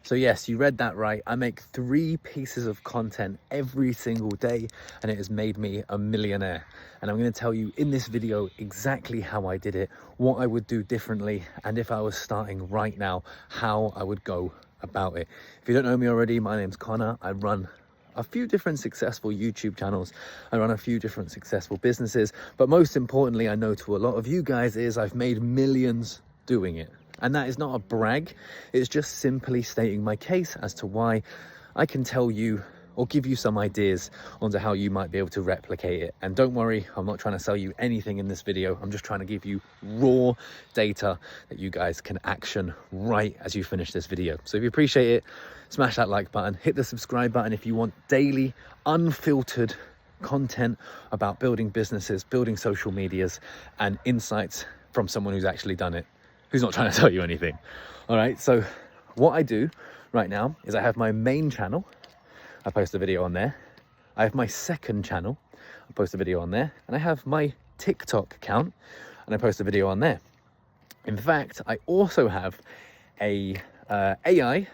So yes, you read that right. I make 3 pieces of content every single day, and it has made me a millionaire. And I'm going to tell you in this video exactly how I did it, what I would do differently, and if I was starting right now, how I would go about it. If you don't know me already, my name's Connor. I run a few different successful YouTube channels. I run a few different successful businesses, but most importantly, I know to a lot of you guys is I've made millions doing it. And that is not a brag, it's just simply stating my case as to why I can tell you or give you some ideas onto how you might be able to replicate it. And don't worry, I'm not trying to sell you anything in this video. I'm just trying to give you raw data that you guys can action right as you finish this video. So if you appreciate it, smash that like button, hit the subscribe button if you want daily, unfiltered content about building businesses, building social medias, and insights from someone who's actually done it, who's not trying to tell you anything. All right, so what I do right now is I have my main channel. I post a video on there. I have my second channel. I post a video on there. And I have my TikTok account, and I post a video on there. In fact, I also have a AI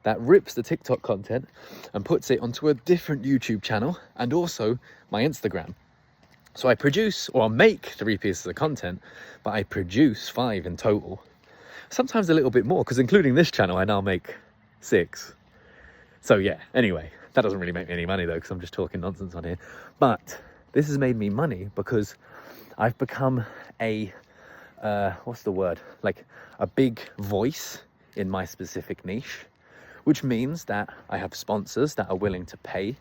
that rips the TikTok content and puts it onto a different YouTube channel and also my Instagram. So I produce, or I make 3 pieces of content, but I produce 5 in total. Sometimes a little bit more, because including this channel, I now make 6. So yeah, anyway, that doesn't really make me any money though, because I'm just talking nonsense on here. But this has made me money because I've become a, what's the word? Like a big voice in my specific niche, which means that I have sponsors that are willing to pay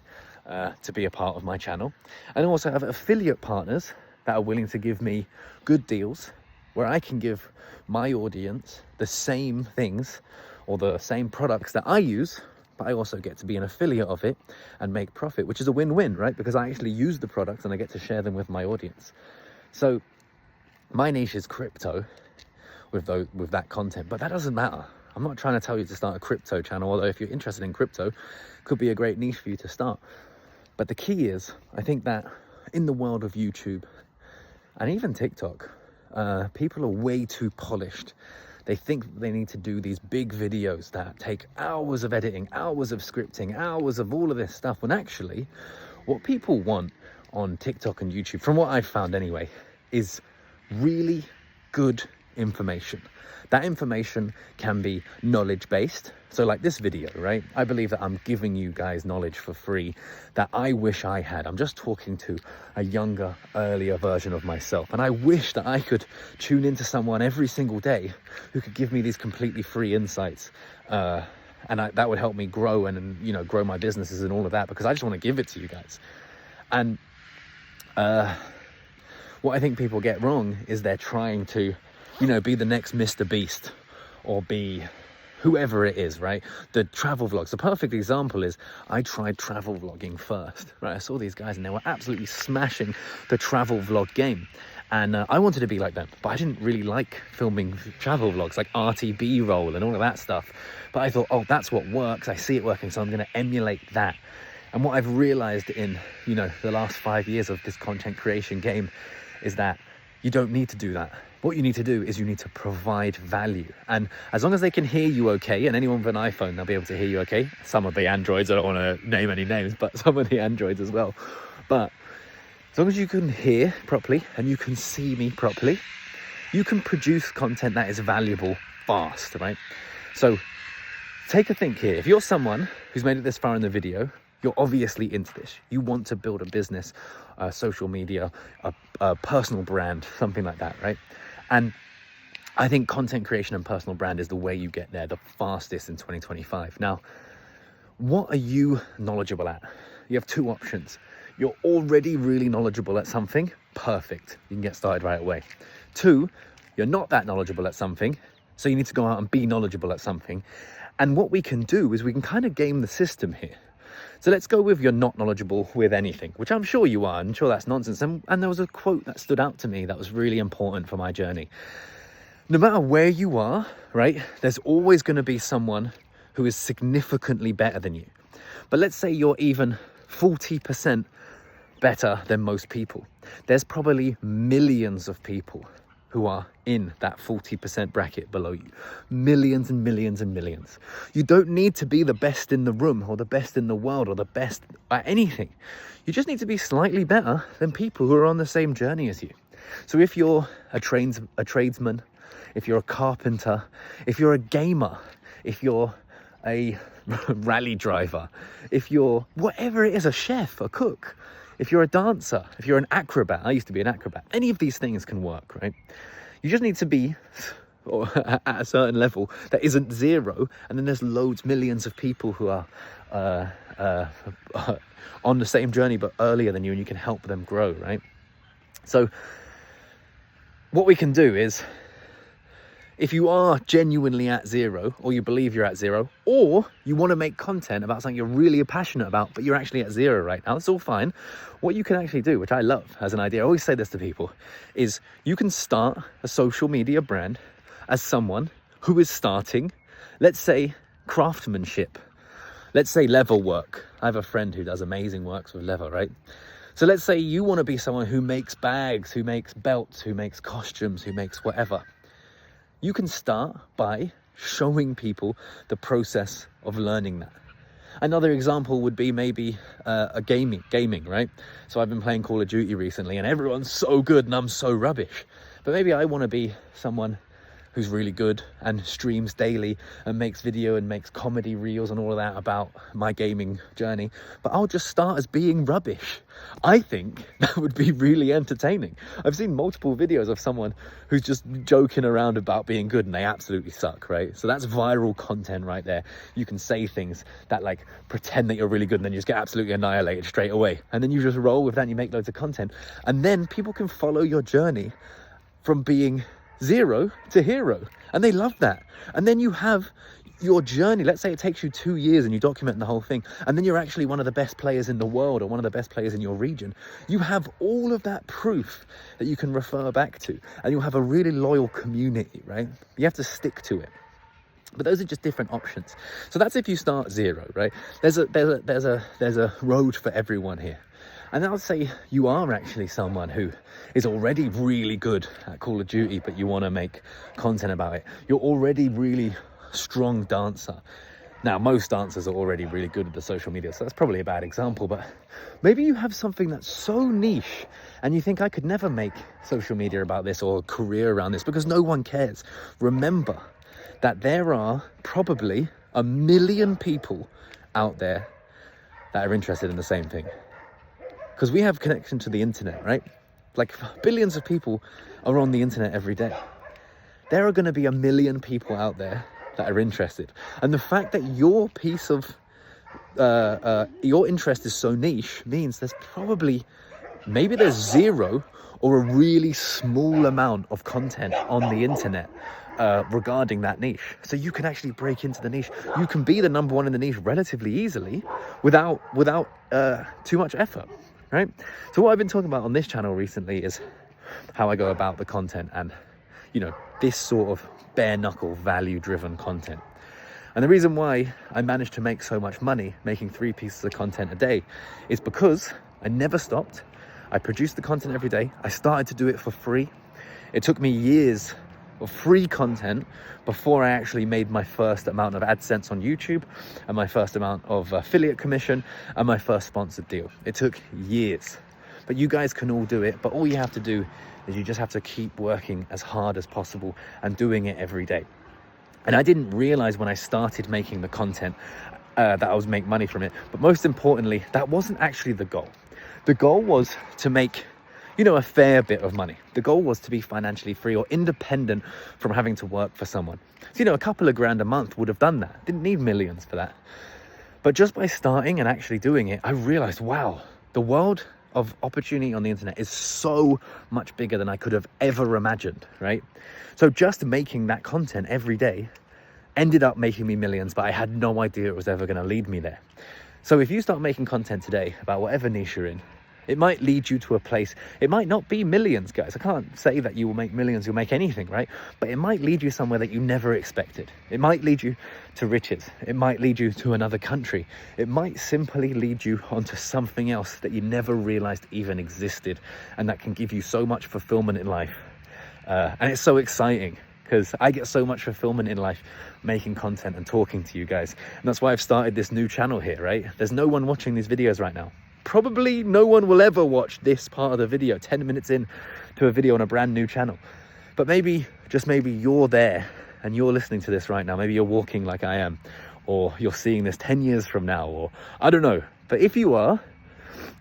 to be a part of my channel, and also have affiliate partners that are willing to give me good deals where I can give my audience the same things or the same products that I use, but I also get to be an affiliate of it and make profit, which is a win-win, right? Because I actually use the products and I get to share them with my audience. So my niche is crypto with that content, but that doesn't matter. I'm not trying to tell you to start a crypto channel, although if you're interested in crypto, could be a great niche for you to start. But the key is, I think that in the world of YouTube and even TikTok, people are way too polished. They think they need to do these big videos that take hours of editing, hours of scripting, hours of all of this stuff. When actually, what people want on TikTok and YouTube, from what I've found anyway, is really good information. That information can be knowledge-based. So like this video, right? I believe that I'm giving you guys knowledge for free that I wish I had. I'm just talking to a younger, earlier version of myself. And I wish that I could tune into someone every single day who could give me these completely free insights. That would help me grow and, you know, grow my businesses and all of that, because I just want to give it to you guys. And what I think people get wrong is they're trying to, you know, be the next Mr. Beast or be whoever it is, right? The travel vlogs. The perfect example is I tried travel vlogging first, right? I saw these guys and they were absolutely smashing the travel vlog game. And I wanted to be like them, but I didn't really like filming travel vlogs, like RTB roll and all of that stuff. But I thought, oh, that's what works. I see it working, so I'm going to emulate that. And what I've realized in, you know, the last 5 years of this content creation game is that you don't need to do that. What you need to do is you need to provide value. And as long as they can hear you okay, and anyone with an iPhone, they'll be able to hear you okay. Some of the Androids, I don't want to name any names, but some of the Androids as well. But as long as you can hear properly and you can see me properly, you can produce content that is valuable fast, right? So take a think here. If you're someone who's made it this far in the video, you're obviously into this. You want to build a business, social media, a personal brand, something like that, right? And I think content creation and personal brand is the way you get there the fastest in 2025. Now, what are you knowledgeable at? You have 2 options. You're already really knowledgeable at something, perfect. You can get started right away. 2, you're not that knowledgeable at something, so you need to go out and be knowledgeable at something. And what we can do is we can kind of game the system here. So let's go with you're not knowledgeable with anything, which I'm sure you are. I'm sure that's nonsense. And there was a quote that stood out to me that was really important for my journey. No matter where you are, right, there's always going to be someone who is significantly better than you. But let's say you're even 40% better than most people. There's probably millions of people who are in that 40% bracket below you. Millions and millions and millions. You don't need to be the best in the room or the best in the world or the best at anything. You just need to be slightly better than people who are on the same journey as you. So if you're a tradesman, if you're a carpenter, if you're a gamer, if you're a rally driver, if you're whatever it is, a chef, a cook, if you're a dancer, if you're an acrobat, I used to be an acrobat, any of these things can work, right? You just need to be at a certain level that isn't zero, and then there's loads, millions of people who are on the same journey but earlier than you, and you can help them grow, right? So what we can do is, if you are genuinely at zero, or you believe you're at zero, or you want to make content about something you're really passionate about, but you're actually at zero right now, it's all fine. What you can actually do, which I love as an idea, I always say this to people, is you can start a social media brand as someone who is starting, let's say, craftsmanship. Let's say leather work. I have a friend who does amazing works with leather, right? So let's say you want to be someone who makes bags, who makes belts, who makes costumes, who makes whatever. You can start by showing people the process of learning that. Another example would be maybe gaming, right? So I've been playing Call of Duty recently and everyone's so good and I'm so rubbish. But maybe I want to be someone who's really good and streams daily and makes video and makes comedy reels and all of that about my gaming journey. But I'll just start as being rubbish. I think that would be really entertaining. I've seen multiple videos of someone who's just joking around about being good and they absolutely suck, right? So that's viral content right there. You can say things that like pretend that you're really good and then you just get absolutely annihilated straight away. And then you just roll with that and you make loads of content. And then people can follow your journey from being zero to hero, and they love that. And then you have your journey. Let's say it takes you 2 years and you document the whole thing, and then you're actually one of the best players in the world or one of the best players in your region. You have all of that proof that you can refer back to, and you'll have a really loyal community, right? You have to stick to it. But those are just different options. So that's if you start zero, right? There's a road for everyone here. And I'll say you are actually someone who is already really good at Call of Duty, but you want to make content about it. You're already really strong dancer. Now, most dancers are already really good at the social media, so that's probably a bad example, but maybe you have something that's so niche and you think, I could never make social media about this or a career around this because no one cares. Remember that there are probably 1 million people out there that are interested in the same thing. Because we have connection to the internet, right? Like billions of people are on the internet every day. There are going to be 1 million people out there that are interested. And the fact that your piece of, your interest is so niche means there's probably, maybe there's zero or a really small amount of content on the internet regarding that niche. So you can actually break into the niche. You can be the number one in the niche relatively easily without too much effort. Right? So what I've been talking about on this channel recently is how I go about the content and, you know, this sort of bare knuckle value driven content. And the reason why I managed to make so much money making 3 pieces of content a day is because I never stopped. I produced the content every day. I started to do it for free. It took me years of free content before I actually made my first amount of AdSense on YouTube and my first amount of affiliate commission and my first sponsored deal. It took years, but you guys can all do it. But all you have to do is you just have to keep working as hard as possible and doing it every day. And I didn't realize when I started making the content that I was make money from it. But most importantly, that wasn't actually the goal. The goal was to make, you know, a fair bit of money. The goal was to be financially free or independent from having to work for someone. So, you know, a couple of grand a month would have done that. Didn't need millions for that. But just by starting and actually doing it, I realized, wow, the world of opportunity on the internet is so much bigger than I could have ever imagined, right? So just making that content every day ended up making me millions, but I had no idea it was ever going to lead me there. So if you start making content today about whatever niche you're in, it might lead you to a place. It might not be millions, guys. I can't say that you will make millions, you'll make anything, right? But it might lead you somewhere that you never expected. It might lead you to riches. It might lead you to another country. It might simply lead you onto something else that you never realized even existed, and that can give you so much fulfillment in life. And it's so exciting because I get so much fulfillment in life making content and talking to you guys. And that's why I've started this new channel here, right? There's no one watching these videos right now. Probably no one will ever watch this part of the video, 10 minutes in to a video on a brand new channel. But maybe, just maybe, you're there and you're listening to this right now. Maybe you're walking like I am, or you're seeing this 10 years from now, or I don't know. But if you are,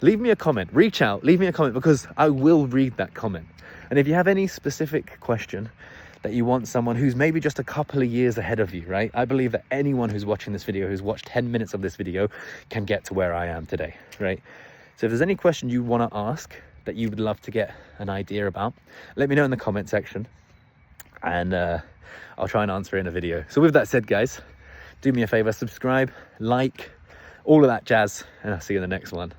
leave me a comment, reach out, leave me a comment, because I will read that comment. And if you have any specific question that you want someone who's maybe just a couple of years ahead of you, right? I believe that anyone who's watching this video, who's watched 10 minutes of this video, can get to where I am today, right? So if there's any question you want to ask that you would love to get an idea about, let me know in the comment section, and I'll try and answer it in a video. So with that said, guys, do me a favor, subscribe, like, all of that jazz, and I'll see you in the next one.